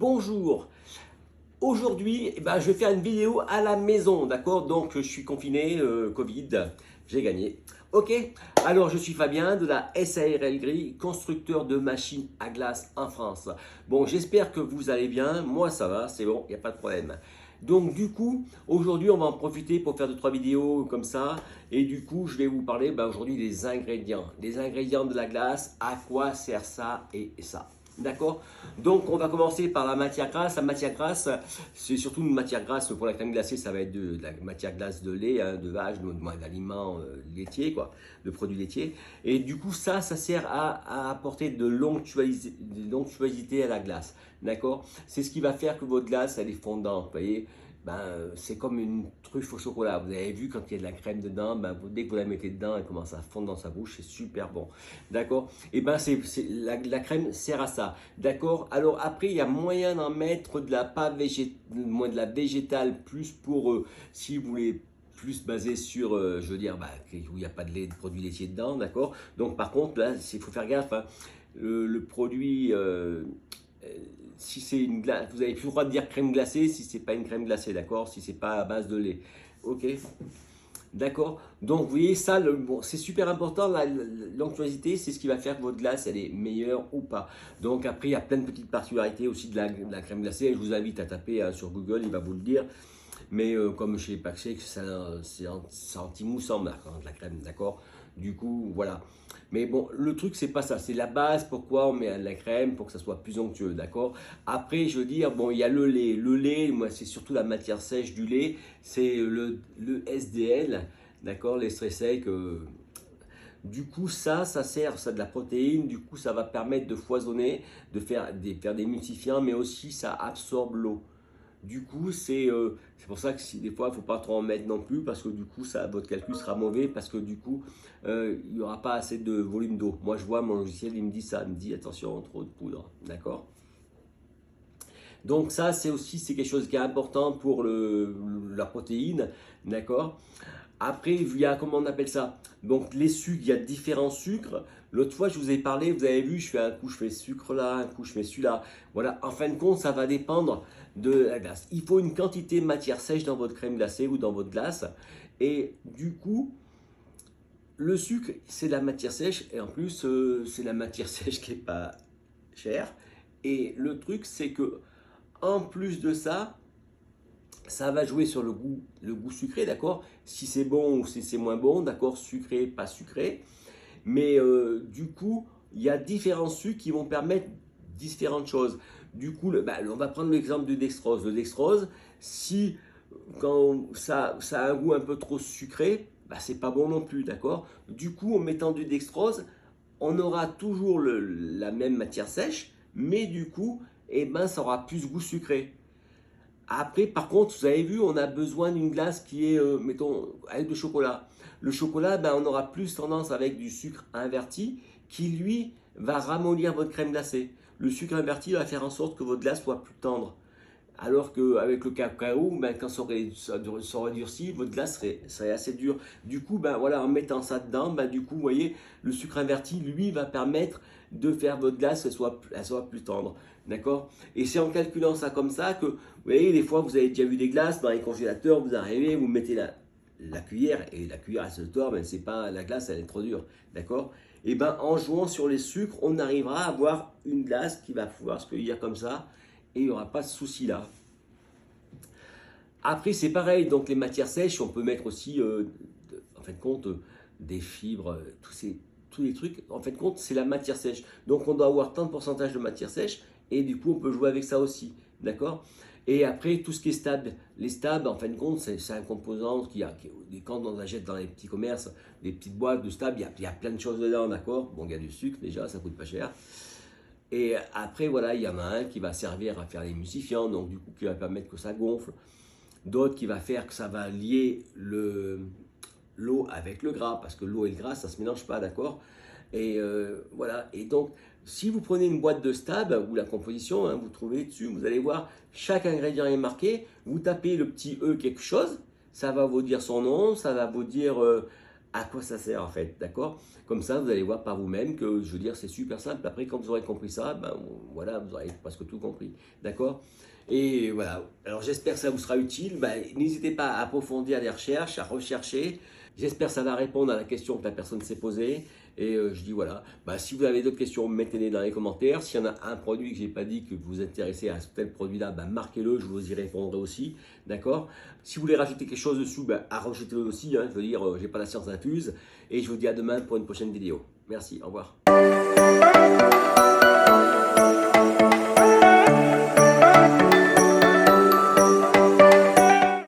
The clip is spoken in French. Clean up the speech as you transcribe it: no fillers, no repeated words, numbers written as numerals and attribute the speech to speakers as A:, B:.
A: Bonjour, aujourd'hui je vais faire une vidéo à la maison, d'accord? Donc je suis confiné, Covid, j'ai gagné. Ok, alors je suis Fabien de la SARL Gris, constructeur de machines à glace en France. Bon, j'espère que vous allez bien, moi ça va, c'est bon, il n'y a pas de problème. Donc du coup, aujourd'hui on va en profiter pour faire 2-3 vidéos comme ça. Et du coup, je vais vous parler aujourd'hui des ingrédients. Les ingrédients de la glace, à quoi sert ça et ça. D'accord? Donc, on va commencer par la matière grasse. La matière grasse, c'est surtout une matière grasse pour la crème glacée. Ça va être de la matière grasse de lait, hein, de vache, d'aliments laitiers, quoi, de produits laitiers. Et du coup, ça sert à apporter de l'onctuosité à la glace. D'accord? C'est ce qui va faire que votre glace, elle est fondante. Vous voyez? C'est comme une truffe au chocolat. Vous avez vu quand il y a de la crème dedans, dès que vous la mettez dedans, elle commence à fondre dans sa bouche, c'est super bon. D'accord? Et la crème sert à ça. D'accord? Alors après, il y a moyen d'en mettre de la pas moins de la végétale, plus pour si vous voulez plus basé sur, je veux dire, où il n'y a pas de lait, de produits laitiers dedans, d'accord? Donc par contre, là, il faut faire gaffe, hein. Le produit, si c'est une glace, vous avez plus le droit de dire crème glacée si c'est pas une crème glacée, d'accord? Si c'est pas à base de lait, ok? D'accord? Donc vous voyez ça, c'est super important, l'onctuosité, c'est ce qui va faire que votre glace, elle est meilleure ou pas. Donc après, il y a plein de petites particularités aussi de la crème glacée. Je vous invite à taper sur Google, il va vous le dire. Mais comme chez Paxé, c'est anti-moussant, la crème, d'accord? Du coup, voilà. Mais bon, le truc, c'est pas ça. C'est la base, pourquoi on met de la crème, pour que ça soit plus onctueux, d'accord? Après, je veux dire, bon, il y a le lait. Le lait, moi, c'est surtout la matière sèche du lait. C'est le SDL, d'accord? L'extrait sec. Du coup, ça sert, ça a de la protéine. Du coup, ça va permettre de foisonner, de faire des emulsifiants, mais aussi ça absorbe l'eau. Du coup, c'est pour ça que des fois, il ne faut pas trop en mettre non plus parce que du coup, votre calcul sera mauvais parce que du coup, il n'y aura pas assez de volume d'eau. Moi, je vois mon logiciel, il me dit ça, il me dit attention, trop de poudre, d'accord? Donc ça, c'est quelque chose qui est important pour la protéine, d'accord? Après, il y a, comment on appelle ça? Donc les sucres, il y a différents sucres. L'autre fois, je vous ai parlé, vous avez vu, un coup je fais sucre là, un coup je fais celui-là. Voilà, en fin de compte, ça va dépendre de la glace. Il faut une quantité de matière sèche dans votre crème glacée ou dans votre glace. Et du coup, le sucre, c'est la matière sèche. Et en plus, c'est la matière sèche qui n'est pas chère. Et le truc, c'est que en plus de ça, ça va jouer sur le goût sucré, d'accord? Si c'est bon ou si c'est moins bon, d'accord? Sucré, pas sucré. Mais du coup, il y a différents sucres qui vont permettre différentes choses. Du coup, on va prendre l'exemple du dextrose. Le dextrose, si quand ça a un goût un peu trop sucré, c'est pas bon non plus, d'accord? Du coup, en mettant du dextrose, on aura toujours la même matière sèche, mais du coup, ça aura plus goût sucré. Après, par contre, vous avez vu, on a besoin d'une glace qui est, mettons, avec du chocolat. Le chocolat, on aura plus tendance avec du sucre inverti qui, lui, va ramollir votre crème glacée. Le sucre inverti va faire en sorte que votre glace soit plus tendre. Alors qu'avec le cacao, quand ça aurait durci, votre glace serait assez dure. Du coup, voilà, en mettant ça dedans, du coup, vous voyez, le sucre inverti, lui, va permettre de faire votre glace elle soit plus tendre. D'accord? Et c'est en calculant ça comme ça que, vous voyez, des fois, vous avez déjà vu des glaces dans les congélateurs, vous arrivez, vous mettez la cuillère, et la cuillère, elle se tord, mais c'est pas, la glace, elle est trop dure. D'accord? Et en jouant sur les sucres, on arrivera à avoir une glace qui va pouvoir se cueillir comme ça, et il n'y aura pas de souci là. Après, c'est pareil, donc les matières sèches, on peut mettre aussi, en fin de compte, des fibres, tous les trucs. En fin de compte, c'est la matière sèche. Donc, on doit avoir tant de pourcentage de matière sèche, et du coup, on peut jouer avec ça aussi. D'accord? Et après, tout ce qui est stable, les stables, en fin de compte, c'est un composant quand on achète dans les petits commerces, des petites boîtes de stables, il y a plein de choses dedans, d'accord? Bon, il y a du sucre déjà, ça coûte pas cher. Et après, voilà, il y en a un qui va servir à faire l'émulsifiant, donc du coup, qui va permettre que ça gonfle. D'autres qui va faire que ça va lier l'eau avec le gras, parce que l'eau et le gras, ça ne se mélange pas, d'accord? Et voilà, et donc, si vous prenez une boîte de stab ou la composition, vous trouvez dessus, vous allez voir, chaque ingrédient est marqué, vous tapez le petit E quelque chose, ça va vous dire son nom, ça va vous dire à quoi ça sert en fait, d'accord? Comme ça, vous allez voir par vous-même que, je veux dire, c'est super simple. Après, quand vous aurez compris ça, ben voilà, vous aurez presque tout compris, d'accord? Et voilà, alors j'espère que ça vous sera utile. Ben, n'hésitez pas à approfondir les recherches, à rechercher. J'espère que ça va répondre à la question que la personne s'est posée. Et je dis voilà, bah, si vous avez d'autres questions, mettez-les dans les commentaires. S'il y en a un produit que je n'ai pas dit que vous vous intéressez à ce tel produit-là, bah, marquez-le, je vous y répondrai aussi. D'accord? Si vous voulez rajouter quelque chose dessous, bah, rajoutez-le aussi. Hein, je veux dire, j'ai pas la science infuse. Et je vous dis à demain pour une prochaine vidéo. Merci, au revoir.